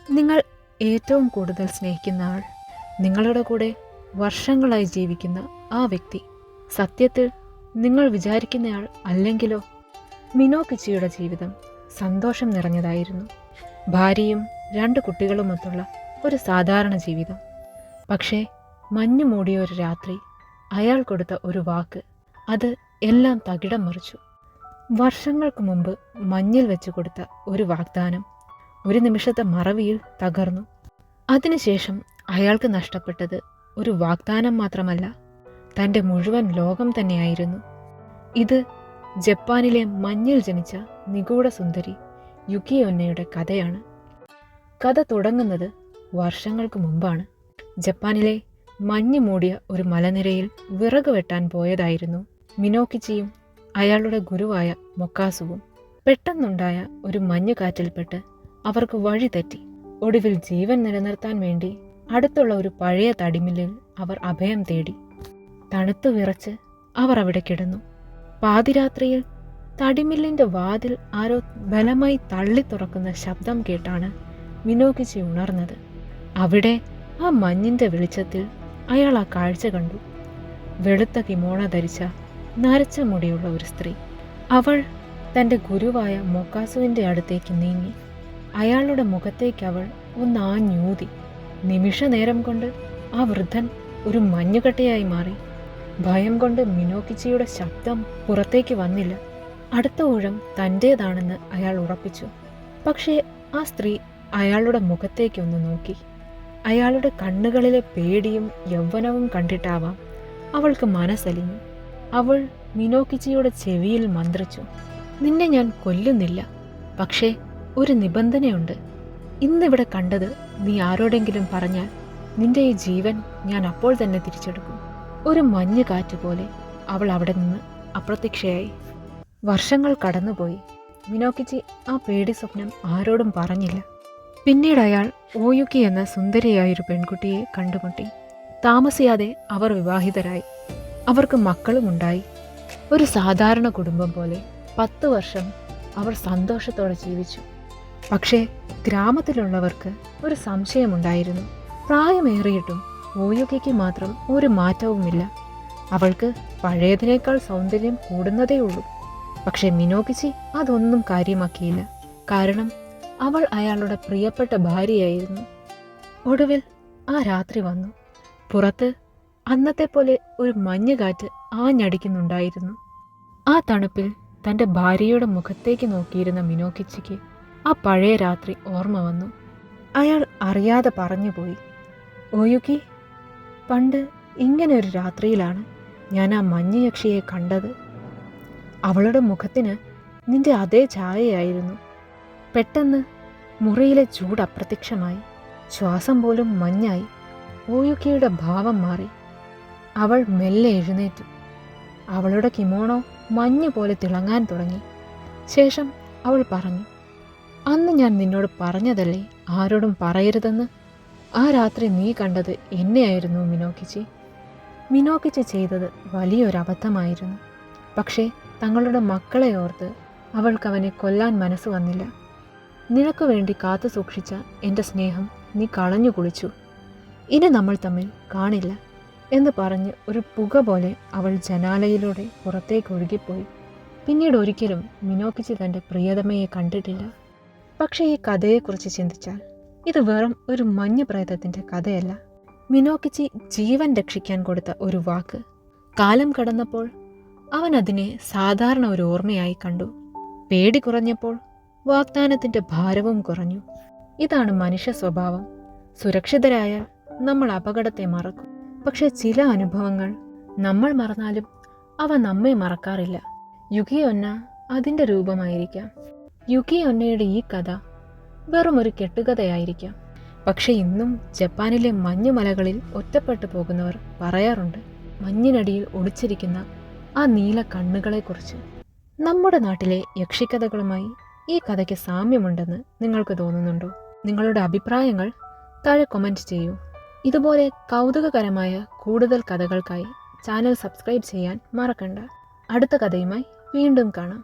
നിങ്ങൾ ഏറ്റവും കൂടുതൽ സ്നേഹിക്കുന്ന ആൾ, നിങ്ങളുടെ കൂടെ വർഷങ്ങളായി ജീവിക്കുന്ന ആ വ്യക്തി സത്യത്തിൽ നിങ്ങൾ വിചാരിക്കുന്നയാൾ അല്ലെങ്കിലോ? മിനോകിച്ചിയുടെ ജീവിതം സന്തോഷം നിറഞ്ഞതായിരുന്നു. ഭാര്യയും 2 കുട്ടികളുമൊത്തുള്ള ഒരു സാധാരണ ജീവിതം. പക്ഷേ മഞ്ഞു മൂടിയ ഒരു രാത്രി അയാൾ കൊടുത്ത ഒരു വാക്ക്, അത് എല്ലാം തകിടം മറിച്ചു. വർഷങ്ങൾക്ക് മുമ്പ് മഞ്ഞിൽ വെച്ച് കൊടുത്ത ഒരു വാഗ്ദാനം ഒരു നിമിഷത്തെ മറവിയിൽ തകർന്നു. അതിനുശേഷം അയാൾക്ക് നഷ്ടപ്പെട്ടത് ഒരു വാഗ്ദാനം മാത്രമല്ല, തൻ്റെ മുഴുവൻ ലോകം തന്നെയായിരുന്നു. ഇത് ജപ്പാനിലെ മഞ്ഞിൽ ജനിച്ച നിഗൂഢ സുന്ദരി യുക്കി ഒന്നയുടെ കഥയാണ്. കഥ തുടങ്ങുന്നത് വർഷങ്ങൾക്ക് മുമ്പാണ്. ജപ്പാനിലെ മഞ്ഞ് മൂടിയ ഒരു മലനിരയിൽ വിറക് വെട്ടാൻ പോയതായിരുന്നു മിനോകിച്ചിയും അയാളുടെ ഗുരുവായ മൊക്കാസുവും. പെട്ടെന്നുണ്ടായ ഒരു മഞ്ഞുകാറ്റിൽപ്പെട്ട് അവർക്ക് വഴി തെറ്റി. ഒടുവിൽ ജീവൻ നിലനിർത്താൻ വേണ്ടി അടുത്തുള്ള ഒരു പഴയ തടിമില്ലിൽ അവർ അഭയം തേടി. തണുത്തു വിറച്ച് അവർ അവിടെ കിടന്നു. പാതിരാത്രിയിൽ തടിമില്ലിന്റെ വാതിൽ ആരോ ബലമായി തള്ളി തുറക്കുന്ന ശബ്ദം കേട്ടാണ് മിനോകിച്ചി ഉണർന്നത്. അവിടെ ആ മഞ്ഞിന്റെ വെളിച്ചത്തിൽ അയാൾ ആ കാഴ്ച കണ്ടു. വെളുത്ത കിമോണ ധരിച്ച നരച്ച മുടിയുള്ള ഒരു സ്ത്രീ. അവൾ തൻ്റെ ഗുരുവായ മൊക്കാസുവിൻ്റെ അടുത്തേക്ക് നീങ്ങി. അയാളുടെ മുഖത്തേക്ക് അവൾ ഒന്നാഞ്ഞൂതി. നിമിഷ നേരം കൊണ്ട് ആ വൃദ്ധൻ ഒരു മഞ്ഞുകട്ടയായി മാറി. ഭയം കൊണ്ട് മിനോകിച്ചിയുടെ ശബ്ദം പുറത്തേക്ക് വന്നില്ല. അടുത്ത ഊഴം തൻ്റേതാണെന്ന് അയാൾ ഉറപ്പിച്ചു. പക്ഷേ ആ സ്ത്രീ അയാളുടെ മുഖത്തേക്കൊന്ന് നോക്കി. അയാളുടെ കണ്ണുകളിലെ പേടിയും യൗവനവും കണ്ടിട്ടാവാം അവൾക്ക് മനസ്സലിഞ്ഞു. അവൾ മിനോകിച്ചിയുടെ ചെവിയിൽ മന്ത്രിച്ചു, "നിന്നെ ഞാൻ കൊല്ലുന്നില്ല, പക്ഷേ ഒരു നിബന്ധനയുണ്ട്. ഇന്നിവിടെ കണ്ടത് നീ ആരോടെങ്കിലും പറഞ്ഞാൽ നിന്റെ ഈ ജീവൻ ഞാൻ അപ്പോൾ തന്നെ തിരിച്ചെടുക്കും." ഒരു മഞ്ഞ് കാറ്റ് പോലെ അവൾ അവിടെ നിന്ന് അപ്രത്യക്ഷയായി. വർഷങ്ങൾ കടന്നുപോയി. മിനോകിച്ചി ആ പേടി സ്വപ്നം ആരോടും പറഞ്ഞില്ല. പിന്നീട് അയാൾ ഓയുക്കി എന്ന സുന്ദരിയായൊരു പെൺകുട്ടിയെ കണ്ടുമുട്ടി. താമസിയാതെ അവർ വിവാഹിതരായി. അവർക്ക് മക്കളുമുണ്ടായി. ഒരു സാധാരണ കുടുംബം പോലെ 10 വർഷം അവർ സന്തോഷത്തോടെ ജീവിച്ചു. പക്ഷേ ഗ്രാമത്തിലുള്ളവർക്ക് ഒരു സംശയമുണ്ടായിരുന്നു. പ്രായമേറിയിട്ടും ഓയുകിക്ക് മാത്രം ഒരു മാറ്റവുമില്ല. അവൾക്ക് പഴയതിനേക്കാൾ സൗന്ദര്യം കൂടുന്നതേയുള്ളൂ. പക്ഷെ മിനോകിച്ചി അതൊന്നും കാര്യമാക്കിയില്ല. കാരണം അവൾ അയാളുടെ പ്രിയപ്പെട്ട ഭാര്യയായിരുന്നു. ഒടുവിൽ ആ രാത്രി വന്നു. പുറത്ത് അന്നത്തെ പോലെ ഒരു മഞ്ഞുകാറ്റ് ആഞ്ഞടിക്കുന്നുണ്ടായിരുന്നു. ആ തണുപ്പിൽ തൻ്റെ ഭാര്യയുടെ മുഖത്തേക്ക് നോക്കിയിരുന്ന മിനോകിച്ചിക്ക് ആ പഴയ രാത്രി ഓർമ്മ വന്നു. അയാൾ അറിയാതെ പറഞ്ഞുപോയി, "ഓയുക്കി, പണ്ട് ഇങ്ങനെ ഒരു രാത്രിയിലാണ് ഞാൻ ആ മഞ്ഞുയക്ഷിയെ കണ്ടത്. അവളുടെ മുഖത്തിന് നിന്റെ അതേ ഛായയായിരുന്നു. പെട്ടെന്ന് മുറിയിലെ ചൂട് അപ്രത്യക്ഷമായി. ശ്വാസം പോലും മഞ്ഞായി. ഓയുക്കിയുടെ ഭാവം മാറി. അവൾ മെല്ലെ എഴുന്നേറ്റു. അവളുടെ കിമോണോ മഞ്ഞ് പോലെ തിളങ്ങാൻ തുടങ്ങി. ശേഷം അവൾ പറഞ്ഞു, "അന്ന് ഞാൻ നിന്നോട് പറഞ്ഞതല്ലേ ആരോടും പറയരുതെന്ന്? ആ രാത്രി നീ കണ്ടത് എന്നെയായിരുന്നു മിനോകിച്ചി." മിനോകിച്ചി ചെയ്തത് വലിയൊരബദ്ധമായിരുന്നു. പക്ഷേ തങ്ങളുടെ മക്കളെ ഓർത്ത് അവൾക്കവനെ കൊല്ലാൻ മനസ്സ് വന്നില്ല. "നിനക്ക് വേണ്ടി കാത്തു സൂക്ഷിച്ച എൻ്റെ സ്നേഹം നീ കളഞ്ഞു കുളിച്ചു. ഇനി നമ്മൾ തമ്മിൽ കാണില്ല" എന്ന് പറഞ്ഞ് ഒരു പുക പോലെ അവൾ ജനാലയിലൂടെ പുറത്തേക്ക് ഒഴുകിപ്പോയി. പിന്നീട് ഒരിക്കലും മിനോകിച്ചി തൻ്റെ പ്രിയതമയെ കണ്ടിട്ടില്ല. പക്ഷേ ഈ കഥയെക്കുറിച്ച് ചിന്തിച്ചാൽ ഇത് വെറും ഒരു മഞ്ഞ് പ്രേതത്തിൻ്റെ കഥയല്ല. മിനോകിച്ചി ജീവൻ രക്ഷിക്കാൻ കൊടുത്ത ഒരു വാക്ക്. കാലം കടന്നപ്പോൾ അവൻ അതിനെ സാധാരണ ഒരു ഓർമ്മയായി കണ്ടു. പേടി കുറഞ്ഞപ്പോൾ വാഗ്ദാനത്തിൻ്റെ ഭാരവും കുറഞ്ഞു. ഇതാണ് മനുഷ്യ സ്വഭാവം. സുരക്ഷിതരായാൽ നമ്മൾ അപകടത്തെ മറക്കും. പക്ഷെ ചില അനുഭവങ്ങൾ നമ്മൾ മറന്നാലും അവ നമ്മെ മറക്കാറില്ല. യുക്കി ഒന്ന അതിൻ്റെ രൂപമായിരിക്കാം. യുക്കി ഒന്നയുടെ ഈ കഥ വെറും ഒരു കെട്ടുകഥയായിരിക്കാം. പക്ഷെ ഇന്നും ജപ്പാനിലെ മഞ്ഞുമലകളിൽ ഒറ്റപ്പെട്ടു പോകുന്നവർ പറയാറുണ്ട് മഞ്ഞിനടിയിൽ ഒളിച്ചിരിക്കുന്ന ആ നീല കണ്ണുകളെക്കുറിച്ച്. നമ്മുടെ നാട്ടിലെ യക്ഷിക്കഥകളുമായി ഈ കഥയ്ക്ക് സാമ്യമുണ്ടെന്ന് നിങ്ങൾക്ക് തോന്നുന്നുണ്ടോ? നിങ്ങളുടെ അഭിപ്രായങ്ങൾ താഴെ കമൻറ്റ് ചെയ്യൂ. ഇതുപോലെ കൗതുകകരമായ കൂടുതൽ കഥകൾക്കായി ചാനൽ സബ്സ്ക്രൈബ് ചെയ്യാൻ മറക്കണ്ട. അടുത്ത കഥയുമായി വീണ്ടും കാണാം.